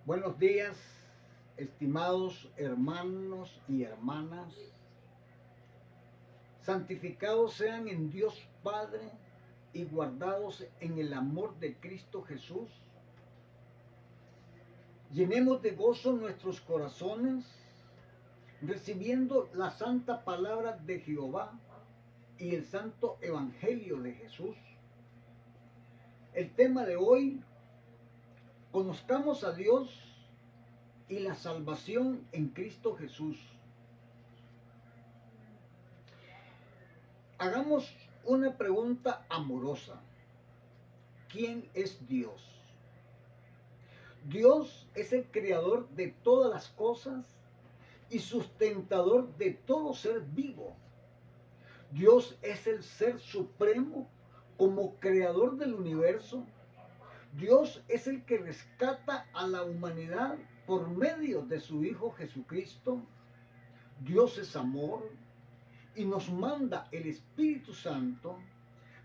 Buenos días, estimados hermanos y hermanas. Santificados sean en Dios Padre y guardados en el amor de Cristo Jesús. Llenemos de gozo nuestros corazones, recibiendo la santa palabra de Jehová y el santo evangelio de Jesús. El tema de hoy: conozcamos a Dios y la salvación en Cristo Jesús. Hagamos una pregunta amorosa. ¿Quién es Dios? Dios es el creador de todas las cosas y sustentador de todo ser vivo. Dios es el ser supremo como creador del universo. Dios es el que rescata a la humanidad por medio de su Hijo Jesucristo. Dios es amor y nos manda el Espíritu Santo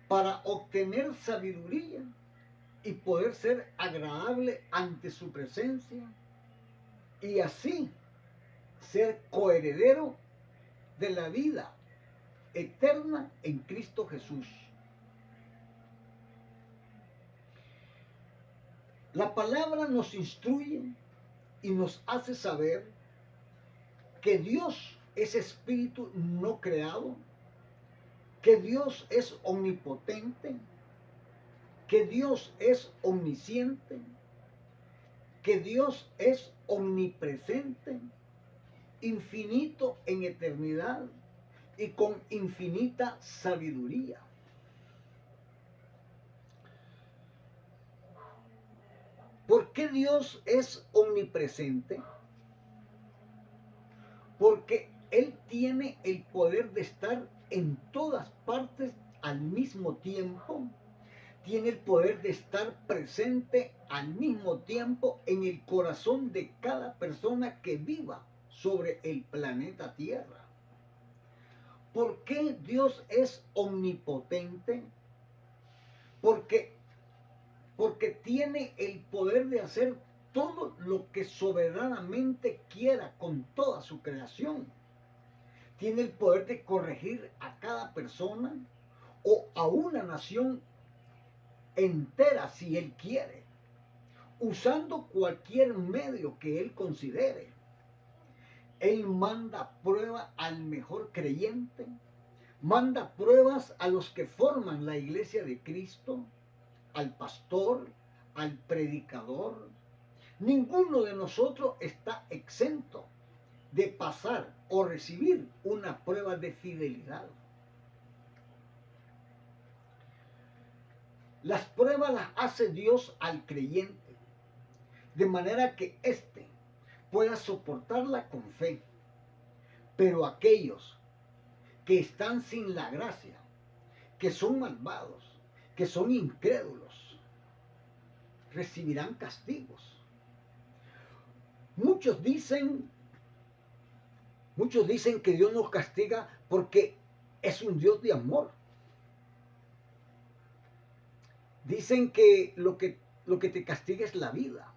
para obtener sabiduría y poder ser agradable ante su presencia y así ser coheredero de la vida eterna en Cristo Jesús. La palabra nos instruye y nos hace saber que Dios es espíritu no creado, que Dios es omnipotente, que Dios es omnisciente, que Dios es omnipresente, infinito en eternidad y con infinita sabiduría. ¿Por qué Dios es omnipresente? Porque Él tiene el poder de estar en todas partes al mismo tiempo. Tiene el poder de estar presente al mismo tiempo en el corazón de cada persona que viva sobre el planeta Tierra. ¿Por qué Dios es omnipotente? Porque tiene el poder de hacer todo lo que soberanamente quiera con toda su creación. Tiene el poder de corregir a cada persona o a una nación entera si Él quiere, usando cualquier medio que Él considere. Él manda prueba al mejor creyente, manda pruebas a los que forman la iglesia de Cristo, al pastor, al predicador. Ninguno de nosotros está exento de pasar o recibir una prueba de fidelidad. Las pruebas las hace Dios al creyente, de manera que éste pueda soportarla con fe. Pero aquellos que están sin la gracia, que son malvados, que son incrédulos, recibirán castigos. Muchos dicen que Dios nos castiga porque es un Dios de amor. Dicen que lo que te castiga es la vida.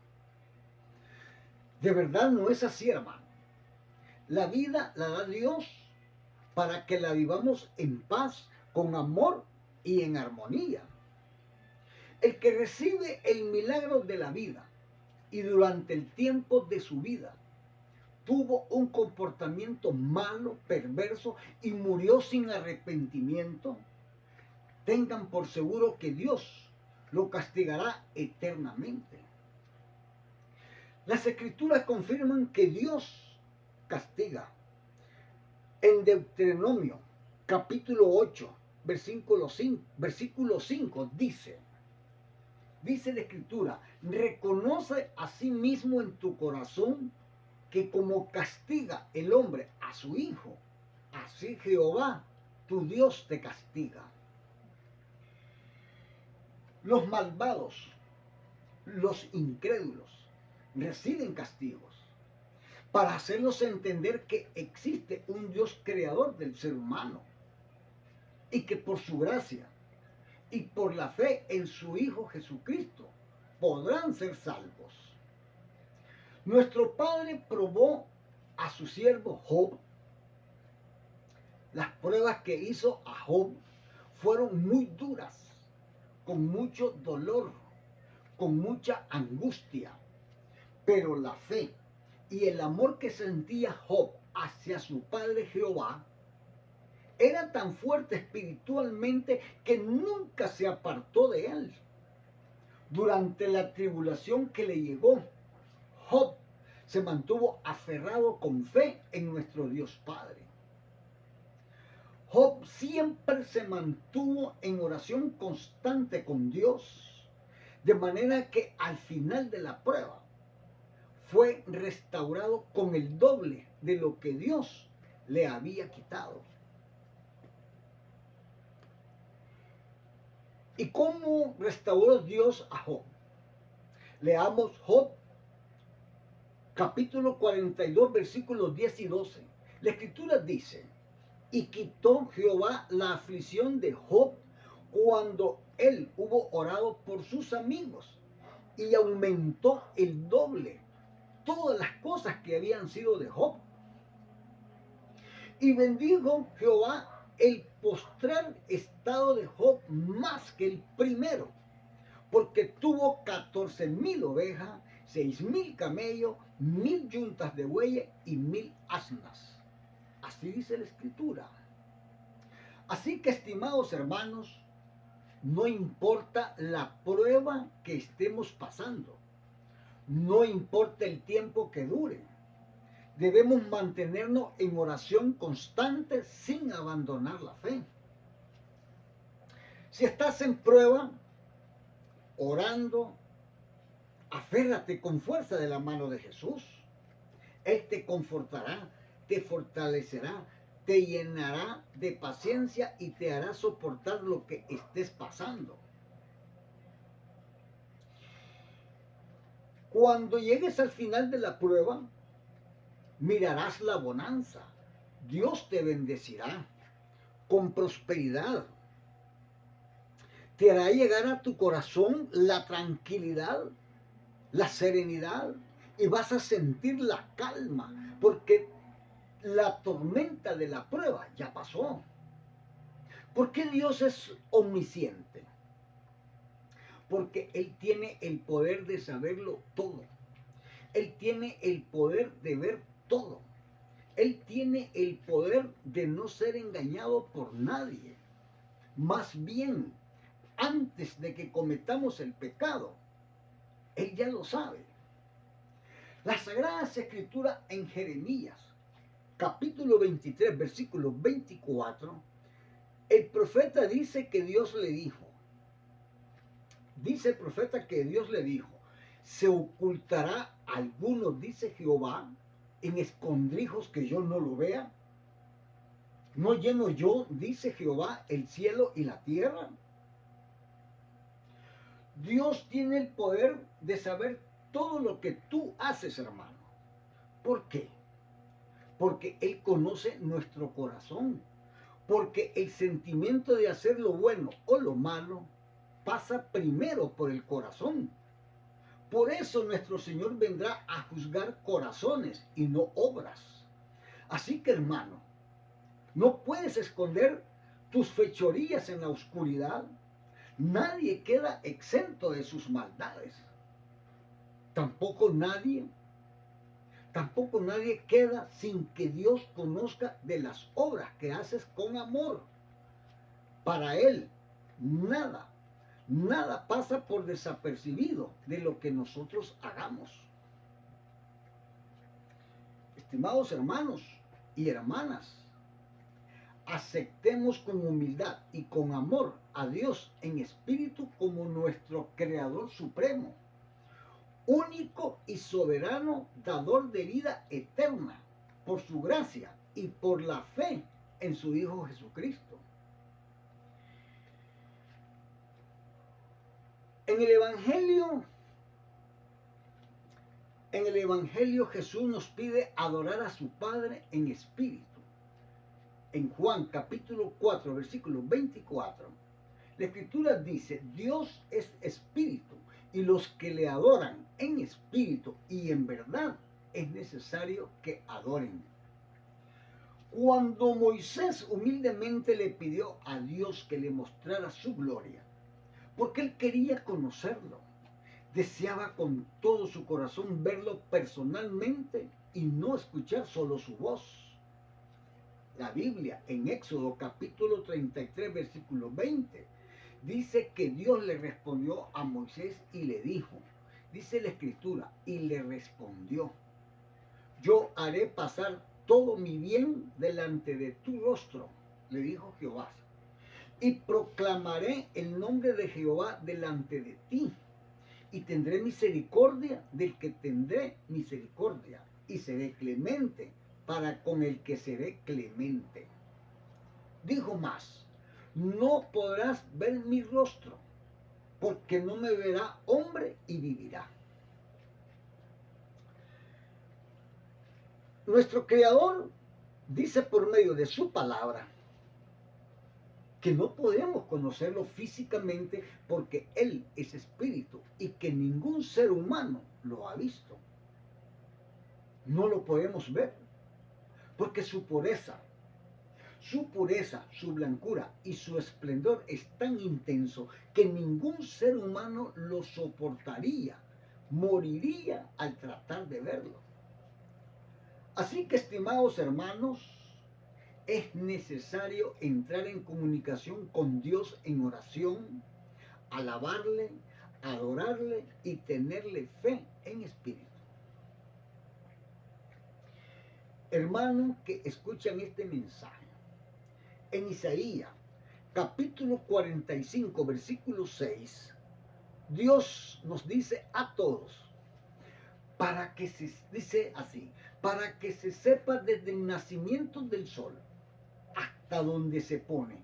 De verdad no es así, hermano. La vida la da Dios para que la vivamos en paz, con amor y en armonía. El que recibe el milagro de la vida y durante el tiempo de su vida tuvo un comportamiento malo, perverso y murió sin arrepentimiento, tengan por seguro que Dios lo castigará eternamente. Las escrituras confirman que Dios castiga. En Deuteronomio capítulo 8, versículo 5 dice la escritura: reconoce a sí mismo en tu corazón que como castiga el hombre a su hijo, así Jehová tu Dios te castiga. Los malvados, los incrédulos, reciben castigos para hacerlos entender que existe un Dios creador del ser humano y que por su gracia y por la fe en su Hijo Jesucristo podrán ser salvos. Nuestro Padre probó a su siervo Job. Las pruebas que hizo a Job fueron muy duras, con mucho dolor, con mucha angustia. Pero la fe y el amor que sentía Job hacia su padre Jehová era tan fuerte espiritualmente que nunca se apartó de él. Durante la tribulación que le llegó, Job se mantuvo aferrado con fe en nuestro Dios Padre. Job siempre se mantuvo en oración constante con Dios, de manera que al final de la prueba fue restaurado con el doble de lo que Dios le había quitado. ¿Y cómo restauró Dios a Job? Leamos Job capítulo 42, versículos 10 y 12. La escritura dice: y quitó Jehová la aflicción de Job cuando él hubo orado por sus amigos, y aumentó el doble todas las cosas que habían sido de Job. Y bendijo Jehová el postrer estado de Job más que el primero, porque tuvo 14,000 ovejas, 6,000 camellos, 1,000 yuntas de bueyes y 1,000 asnas. Así dice la escritura. Así que, estimados hermanos, no importa la prueba que estemos pasando, no importa el tiempo que dure, debemos mantenernos en oración constante sin abandonar la fe. Si estás en prueba, orando, aférrate con fuerza de la mano de Jesús. Él te confortará, te fortalecerá, te llenará de paciencia y te hará soportar lo que estés pasando. Cuando llegues al final de la prueba, mirarás la bonanza. Dios te bendecirá con prosperidad. Te hará llegar a tu corazón la tranquilidad, la serenidad, y vas a sentir la calma, porque la tormenta de la prueba ya pasó. ¿Por qué Dios es omnisciente? Porque Él tiene el poder de saberlo todo. Él tiene el poder de ver todo. Él tiene el poder de no ser engañado por nadie. Más bien, antes de que cometamos el pecado, Él ya lo sabe. Las Sagradas Escrituras en Jeremías, capítulo 23, versículo 24, el profeta dice que Dios le dijo, dice el profeta que Dios le dijo: ¿se ocultará alguno, dice Jehová, en escondrijos que yo no lo vea? ¿No lleno yo, dice Jehová, el cielo y la tierra? Dios tiene el poder de saber todo lo que tú haces, hermano. ¿Por qué? Porque Él conoce nuestro corazón. Porque el sentimiento de hacer lo bueno o lo malo pasa primero por el corazón. Por eso nuestro Señor vendrá a juzgar corazones y no obras. Así que, hermano, no puedes esconder tus fechorías en la oscuridad. Nadie queda exento de sus maldades. Tampoco nadie queda sin que Dios conozca de las obras que haces con amor. Para Él, nada pasa por desapercibido de lo que nosotros hagamos. Estimados hermanos y hermanas, aceptemos con humildad y con amor a Dios en espíritu como nuestro Creador supremo, único y soberano dador de vida eterna, por su gracia y por la fe en su Hijo Jesucristo. En el Evangelio Jesús nos pide adorar a su Padre en espíritu. En Juan capítulo 4, versículo 24, la Escritura dice: Dios es espíritu, y los que le adoran en espíritu y en verdad es necesario que adoren. Cuando Moisés humildemente le pidió a Dios que le mostrara su gloria, porque él quería conocerlo, deseaba con todo su corazón verlo personalmente y no escuchar solo su voz. La Biblia en Éxodo capítulo 33 versículo 20 dice que Dios le respondió a Moisés y le dijo, dice la escritura, y le respondió, yo haré pasar todo mi bien delante de tu rostro, le dijo Jehová, y proclamaré el nombre de Jehová delante de ti, y tendré misericordia del que tendré misericordia, y seré clemente para con el que seré clemente. Dijo más, no podrás ver mi rostro, porque no me verá hombre y vivirá. Nuestro Creador dice por medio de su palabra que no podemos conocerlo físicamente porque Él es espíritu y que ningún ser humano lo ha visto. No lo podemos ver porque su pureza, su blancura y su esplendor es tan intenso que ningún ser humano lo soportaría, moriría al tratar de verlo. Así que, estimados hermanos, es necesario entrar en comunicación con Dios en oración, alabarle, adorarle y tenerle fe en espíritu. Hermanos que escuchan este mensaje, en Isaías capítulo 45 versículo 6, Dios nos dice a todos, para que se dice así, para que se sepa desde el nacimiento del sol hasta donde se pone,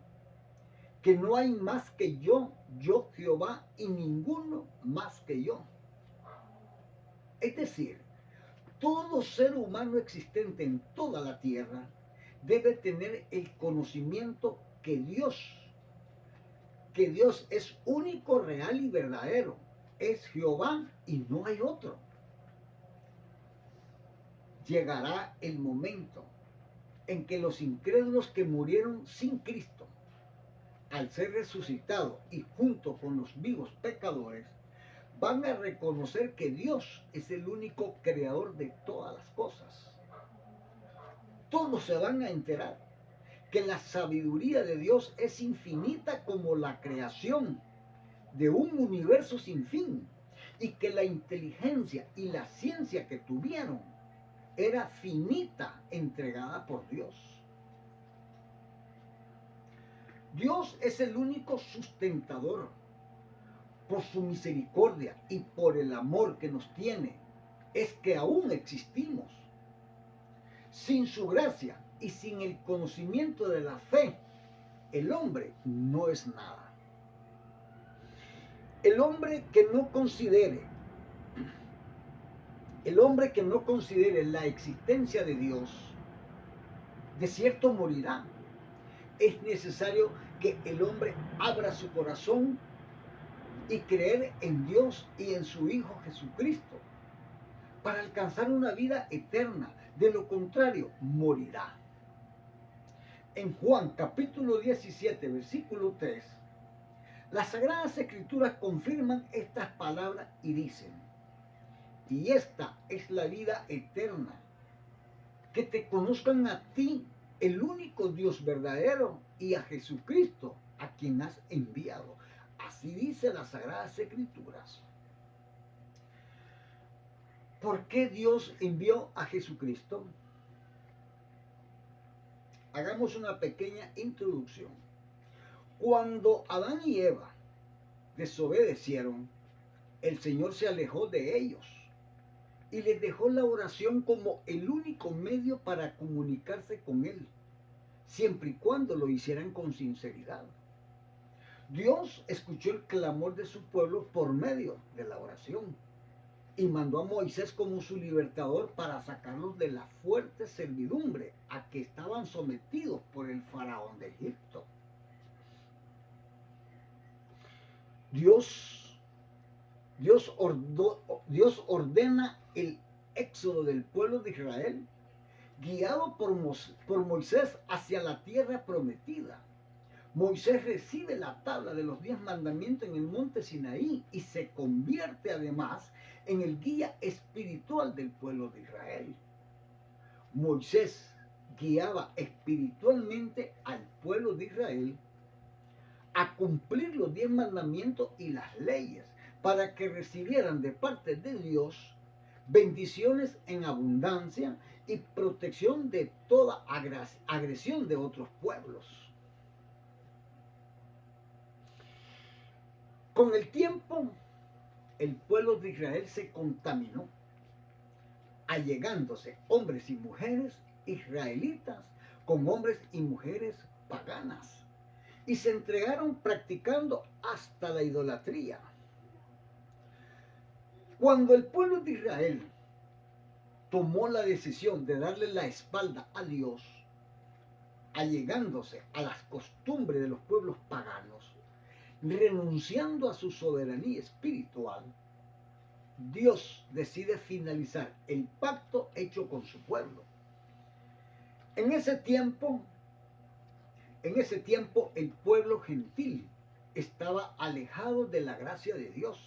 que no hay más que yo Jehová, y ninguno más que yo. Es decir, todo ser humano existente en toda la tierra debe tener el conocimiento que Dios es único, real y verdadero. Es Jehová y no hay otro. Llegará el momento en que los incrédulos que murieron sin Cristo, al ser resucitados y junto con los vivos pecadores, van a reconocer que Dios es el único creador de todas las cosas. Todos se van a enterar que la sabiduría de Dios es infinita como la creación de un universo sin fin, y que la inteligencia y la ciencia que tuvieron era finita, entregada por Dios. Dios es el único sustentador. Por su misericordia y por el amor que nos tiene, es que aún existimos. Sin su gracia y sin el conocimiento de la fe, el hombre no es nada. El hombre que no considere la existencia de Dios, de cierto morirá. Es necesario que el hombre abra su corazón y creer en Dios y en su Hijo Jesucristo para alcanzar una vida eterna. De lo contrario, morirá. En Juan capítulo 17, versículo 3, las Sagradas Escrituras confirman estas palabras y dicen, y esta es la vida eterna, que te conozcan a ti, el único Dios verdadero, y a Jesucristo, a quien has enviado. Así dice las Sagradas Escrituras. ¿Por qué Dios envió a Jesucristo? Hagamos una pequeña introducción. Cuando Adán y Eva desobedecieron, el Señor se alejó de ellos y les dejó la oración como el único medio para comunicarse con Él, siempre y cuando lo hicieran con sinceridad. Dios escuchó el clamor de su pueblo por medio de la oración y mandó a Moisés como su libertador para sacarlos de la fuerte servidumbre a que estaban sometidos por el faraón de Egipto. Dios Dios ordena el éxodo del pueblo de Israel, guiado por Moisés hacia la tierra prometida. Moisés recibe la tabla de los 10 mandamientos en el monte Sinaí y se convierte además en el guía espiritual del pueblo de Israel. Moisés guiaba espiritualmente al pueblo de Israel a cumplir los 10 mandamientos y las leyes para que recibieran de parte de Dios bendiciones en abundancia y protección de toda agresión de otros pueblos. Con el tiempo, el pueblo de Israel se contaminó, allegándose hombres y mujeres israelitas con hombres y mujeres paganas, y se entregaron practicando hasta la idolatría. Cuando el pueblo de Israel tomó la decisión de darle la espalda a Dios, allegándose a las costumbres de los pueblos paganos, renunciando a su soberanía espiritual, Dios decide finalizar el pacto hecho con su pueblo. En ese tiempo el pueblo gentil estaba alejado de la gracia de Dios.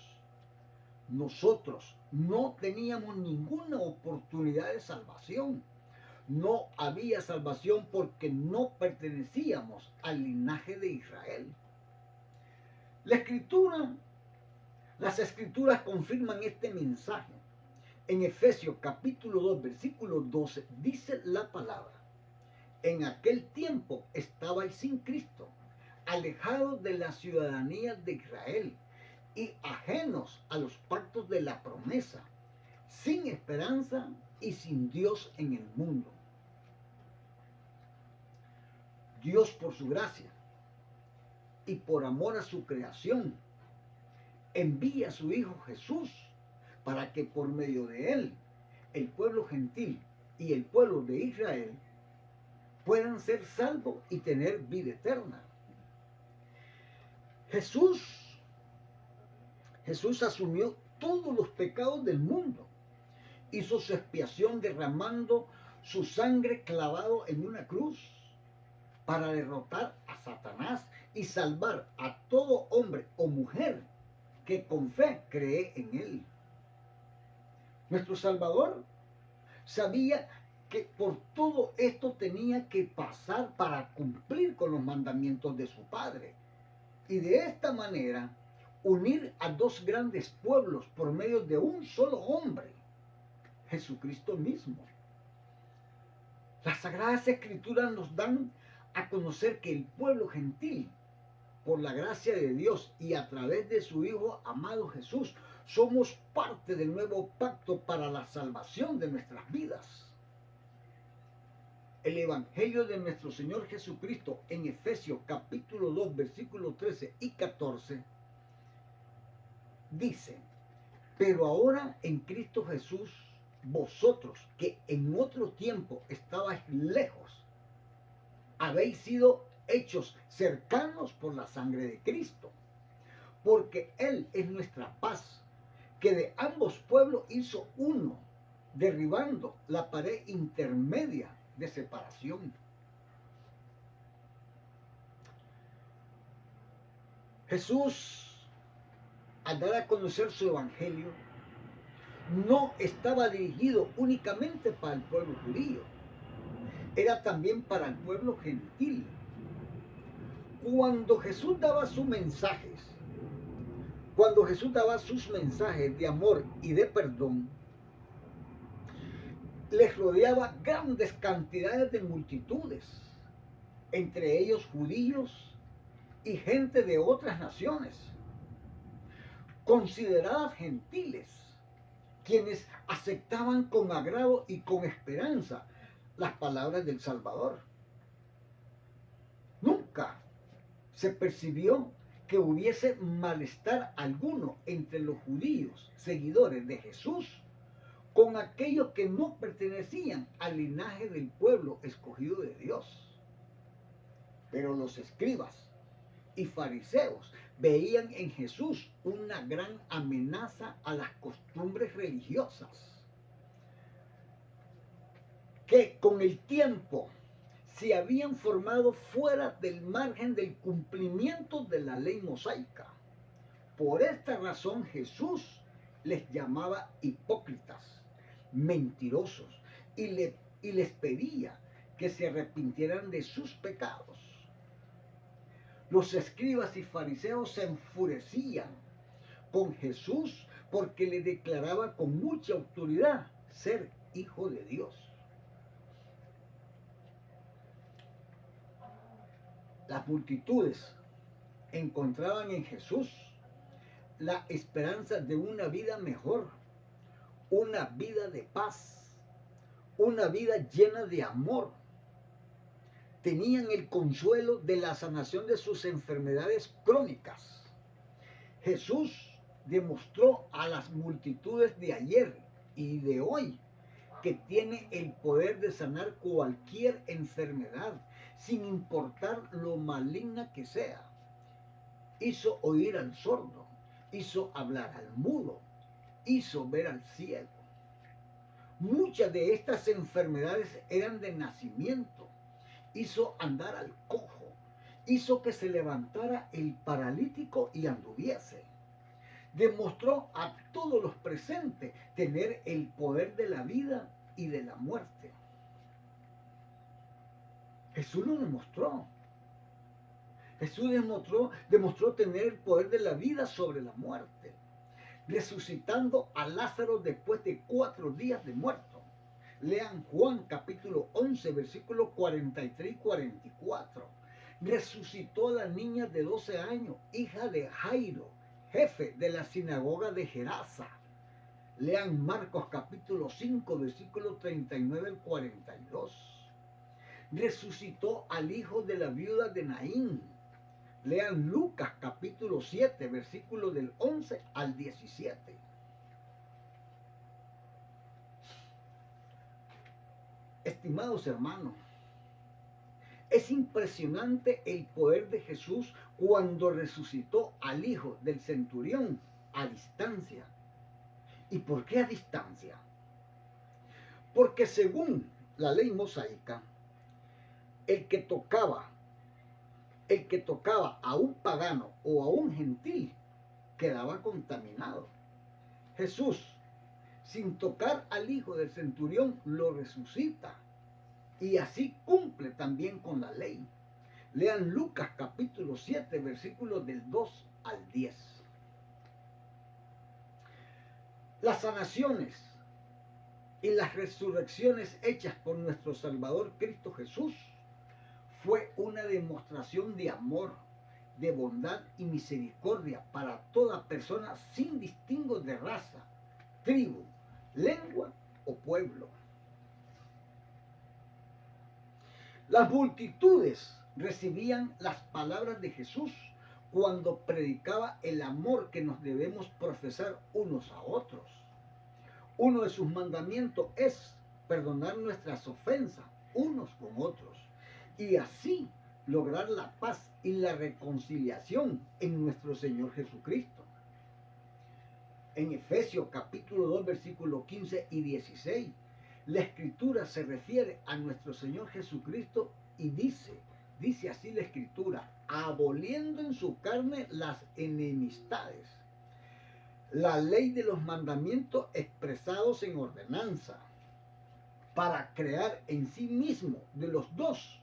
Nosotros no teníamos ninguna oportunidad de salvación. No había salvación porque no pertenecíamos al linaje de Israel. Las escrituras confirman este mensaje. En Efesios capítulo 2, versículo 12, dice la palabra: en aquel tiempo estabais sin Cristo, alejados de la ciudadanía de Israel y ajenos a los pactos de la promesa, sin esperanza y sin Dios en el mundo. Dios, por su gracia y por amor a su creación, envía a su Hijo Jesús para que por medio de él el pueblo gentil y el pueblo de Israel puedan ser salvos y tener vida eterna. Jesús asumió todos los pecados del mundo, hizo su expiación derramando su sangre clavado en una cruz para derrotar a Satanás y salvar a todo hombre o mujer que con fe cree en él. Nuestro Salvador sabía que por todo esto tenía que pasar para cumplir con los mandamientos de su Padre, y de esta manera unir a dos grandes pueblos por medio de un solo hombre, Jesucristo mismo. Las Sagradas Escrituras nos dan a conocer que el pueblo gentil, por la gracia de Dios y a través de su Hijo amado Jesús, somos parte del nuevo pacto para la salvación de nuestras vidas. El Evangelio de nuestro Señor Jesucristo en Efesios capítulo 2, versículos 13 y 14 dice: pero ahora en Cristo Jesús, vosotros que en otro tiempo estabais lejos, habéis sido hechos cercanos por la sangre de Cristo, porque Él es nuestra paz, que de ambos pueblos hizo uno, derribando la pared intermedia de separación. Jesús, al dar a conocer su evangelio, no estaba dirigido únicamente para el pueblo judío, era también para el pueblo gentil. Cuando Jesús daba sus mensajes de amor y de perdón, les rodeaba grandes cantidades de multitudes, entre ellos judíos y gente de otras naciones, consideradas gentiles, quienes aceptaban con agrado y con esperanza las palabras del Salvador. Nunca se percibió que hubiese malestar alguno entre los judíos, seguidores de Jesús, con aquellos que no pertenecían al linaje del pueblo escogido de Dios. Pero los escribas y fariseos veían en Jesús una gran amenaza a las costumbres religiosas, que con el tiempo se habían formado fuera del margen del cumplimiento de la ley mosaica. Por esta razón Jesús les llamaba hipócritas, mentirosos, y les pedía que se arrepintieran de sus pecados. Los escribas y fariseos se enfurecían con Jesús porque le declaraba con mucha autoridad ser hijo de Dios. Las multitudes encontraban en Jesús la esperanza de una vida mejor, una vida de paz, una vida llena de amor. Tenían el consuelo de la sanación de sus enfermedades crónicas. Jesús demostró a las multitudes de ayer y de hoy que tiene el poder de sanar cualquier enfermedad, sin importar lo maligna que sea. Hizo oír al sordo, hizo hablar al mudo, hizo ver al ciego. Muchas de estas enfermedades eran de nacimiento. Hizo andar al cojo, hizo que se levantara el paralítico y anduviese. Demostró a todos los presentes tener el poder de la vida y de la muerte. Jesús lo demostró. Jesús demostró tener el poder de la vida sobre la muerte, resucitando a Lázaro después de 4 días de muerto. Lean Juan capítulo 11, versículos 43 y 44. Resucitó a la niña de 12 años, hija de Jairo, jefe de la sinagoga de Gerasa. Lean Marcos capítulo 5, versículos 39 al 42. Resucitó al hijo de la viuda de Naín. Lean Lucas capítulo 7, versículos del 11 al 17. Estimados hermanos, es impresionante el poder de Jesús cuando resucitó al hijo del centurión a distancia. ¿Y por qué a distancia? Porque según la ley mosaica, el que tocaba a un pagano o a un gentil quedaba contaminado. Jesús, sin tocar al hijo del centurión, lo resucita y así cumple también con la ley. Lean Lucas capítulo 7, versículos del 2 al 10. Las sanaciones y las resurrecciones hechas por nuestro Salvador Cristo Jesús fue una demostración de amor, de bondad y misericordia para toda persona sin distingo de raza, tribu, lengua o pueblo. Las multitudes recibían las palabras de Jesús cuando predicaba el amor que nos debemos profesar unos a otros. Uno de sus mandamientos es perdonar nuestras ofensas unos con otros y así lograr la paz y la reconciliación en nuestro Señor Jesucristo. En Efesios capítulo 2, versículos 15 y 16, la Escritura se refiere a nuestro Señor Jesucristo y dice así la Escritura, aboliendo en su carne las enemistades, la ley de los mandamientos expresados en ordenanza, para crear en sí mismo de los dos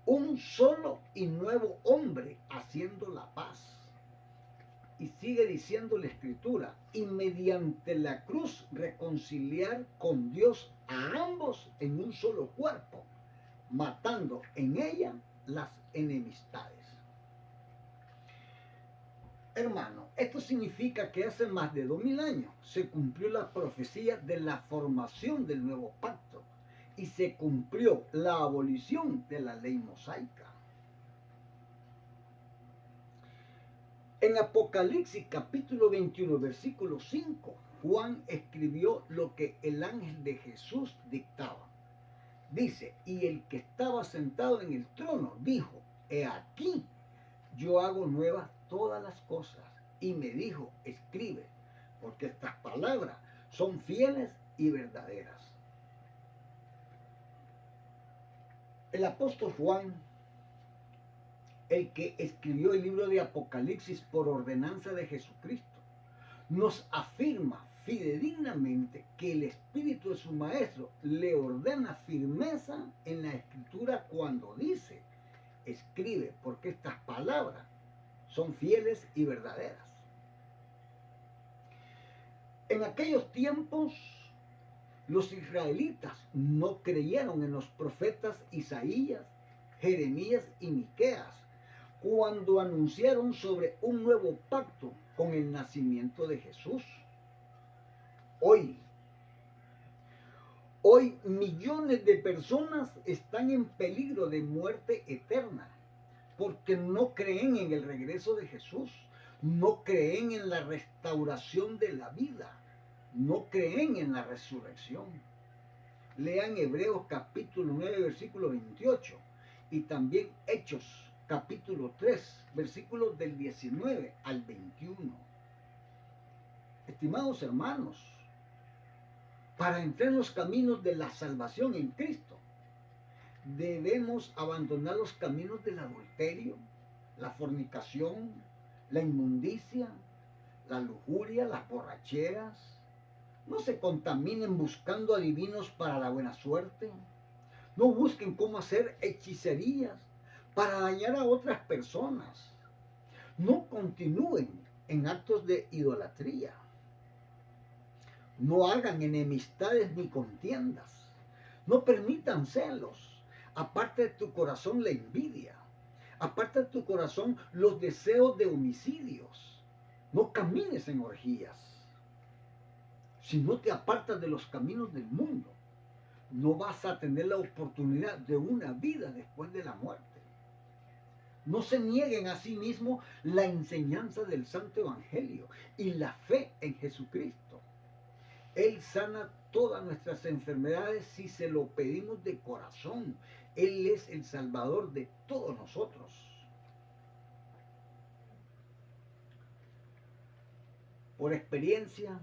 un solo y nuevo hombre, haciendo la paz. Y sigue diciendo la Escritura, y mediante la cruz reconciliar con Dios a ambos en un solo cuerpo, matando en ella las enemistades. Hermano, esto significa que hace más de 2000 años se cumplió la profecía de la formación del nuevo pacto y se cumplió la abolición de la ley mosaica. En Apocalipsis capítulo 21, versículo 5, Juan escribió lo que el ángel de Jesús dictaba. Dice, y el que estaba sentado en el trono dijo, he aquí, yo hago nuevas todas las cosas y me dijo, escribe, porque estas palabras son fieles y verdaderas. El apóstol Juan, el que escribió el libro de Apocalipsis por ordenanza de Jesucristo, nos afirma fidedignamente que el espíritu de su maestro le ordena firmeza en la escritura cuando dice, escribe, porque estas palabras son fieles y verdaderas. En aquellos tiempos, los israelitas no creyeron en los profetas Isaías, Jeremías y Miqueas cuando anunciaron sobre un nuevo pacto con el nacimiento de Jesús. Hoy millones de personas están en peligro de muerte eterna porque no creen en el regreso de Jesús, no creen en la restauración de la vida, no creen en la resurrección. Lean Hebreos capítulo 9, versículo 28 y también Hechos capítulo 3, versículos del 19 al 21. Estimados hermanos, para entrar en los caminos de la salvación en Cristo, debemos abandonar los caminos del adulterio, la fornicación, la inmundicia, la lujuria, las borracheras. No se contaminen buscando adivinos para la buena suerte. No busquen cómo hacer hechicerías para dañar a otras personas. No continúen en actos de idolatría. No hagan enemistades ni contiendas. No permitan celos. Aparte de tu corazón la envidia. Aparte de tu corazón los deseos de homicidios. No camines en orgías. Si no te apartas de los caminos del mundo, no vas a tener la oportunidad de una vida después de la muerte. No se nieguen a sí mismos la enseñanza del Santo Evangelio y la fe en Jesucristo. Él sana todas nuestras enfermedades si se lo pedimos de corazón. Él es el Salvador de todos nosotros. Por experiencia,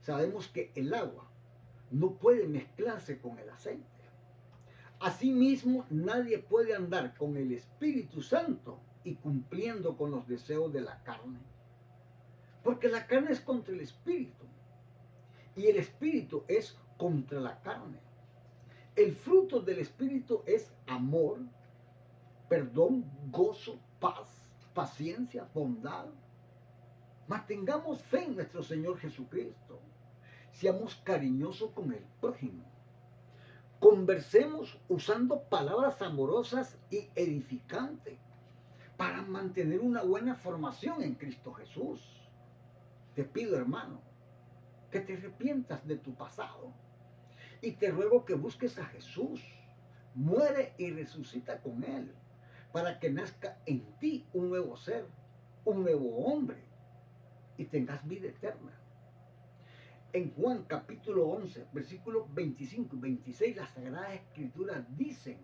sabemos que el agua no puede mezclarse con el aceite. Asimismo, nadie puede andar con el Espíritu Santo y cumpliendo con los deseos de la carne. Porque la carne es contra el Espíritu y el Espíritu es contra la carne. El fruto del Espíritu es amor, perdón, gozo, paz, paciencia, bondad. Mantengamos fe en nuestro Señor Jesucristo. Seamos cariñosos con el prójimo. Conversemos usando palabras amorosas y edificantes para mantener una buena formación en Cristo Jesús. Te pido, hermano, que te arrepientas de tu pasado y te ruego que busques a Jesús. Muere y resucita con Él para que nazca en ti un nuevo ser, un nuevo hombre y tengas vida eterna. En Juan capítulo 11, versículos 25 y 26, las Sagradas Escrituras dicen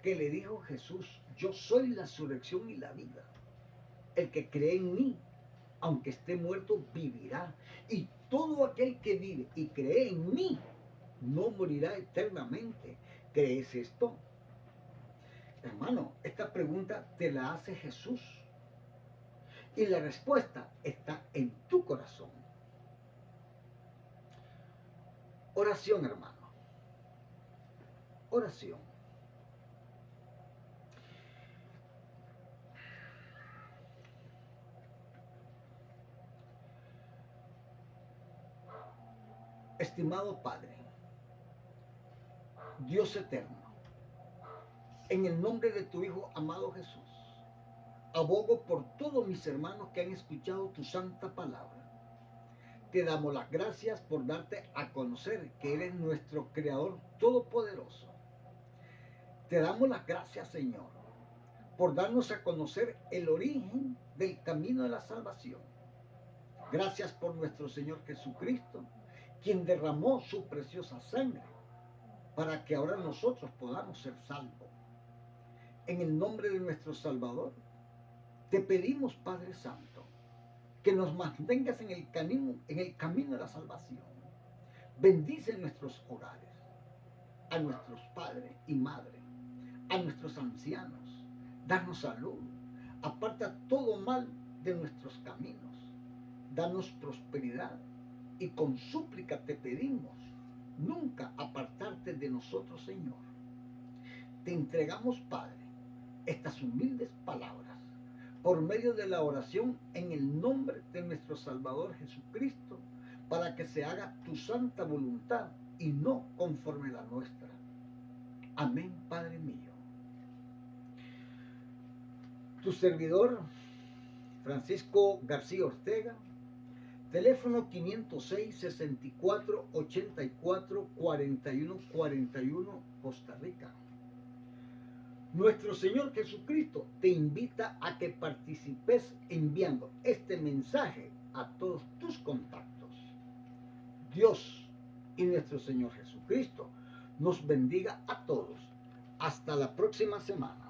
que le dijo Jesús, yo soy la resurrección y la vida. El que cree en mí, aunque esté muerto, vivirá. Y todo aquel que vive y cree en mí, no morirá eternamente. ¿Crees esto? Hermano, esta pregunta te la hace Jesús. Y la respuesta está en tu corazón. Oración, hermano. Oración. Estimado Padre, Dios eterno, en el nombre de tu Hijo amado Jesús, abogo por todos mis hermanos que han escuchado tu santa palabra. Te damos las gracias por darte a conocer que eres nuestro Creador todopoderoso. Te damos las gracias, Señor, por darnos a conocer el origen del camino de la salvación. Gracias por nuestro Señor Jesucristo, quien derramó su preciosa sangre para que ahora nosotros podamos ser salvos. en el nombre de nuestro Salvador, te pedimos, Padre Santo, que nos mantengas en el camino de la salvación. Bendice nuestros hogares, a nuestros padres y madres, a nuestros ancianos. Danos salud. Aparta todo mal de nuestros caminos. Danos prosperidad. Y con súplica te pedimos, nunca apartarte de nosotros, Señor. Te entregamos, Padre, estas humildes palabras por medio de la oración en el nombre de nuestro Salvador Jesucristo, para que se haga tu santa voluntad y no conforme la nuestra. Amén, Padre mío. Tu servidor, Francisco García Ortega, teléfono 506-64-84-41-41, Costa Rica. Nuestro Señor Jesucristo te invita a que participes enviando este mensaje a todos tus contactos. Dios y nuestro Señor Jesucristo nos bendiga a todos. Hasta la próxima semana.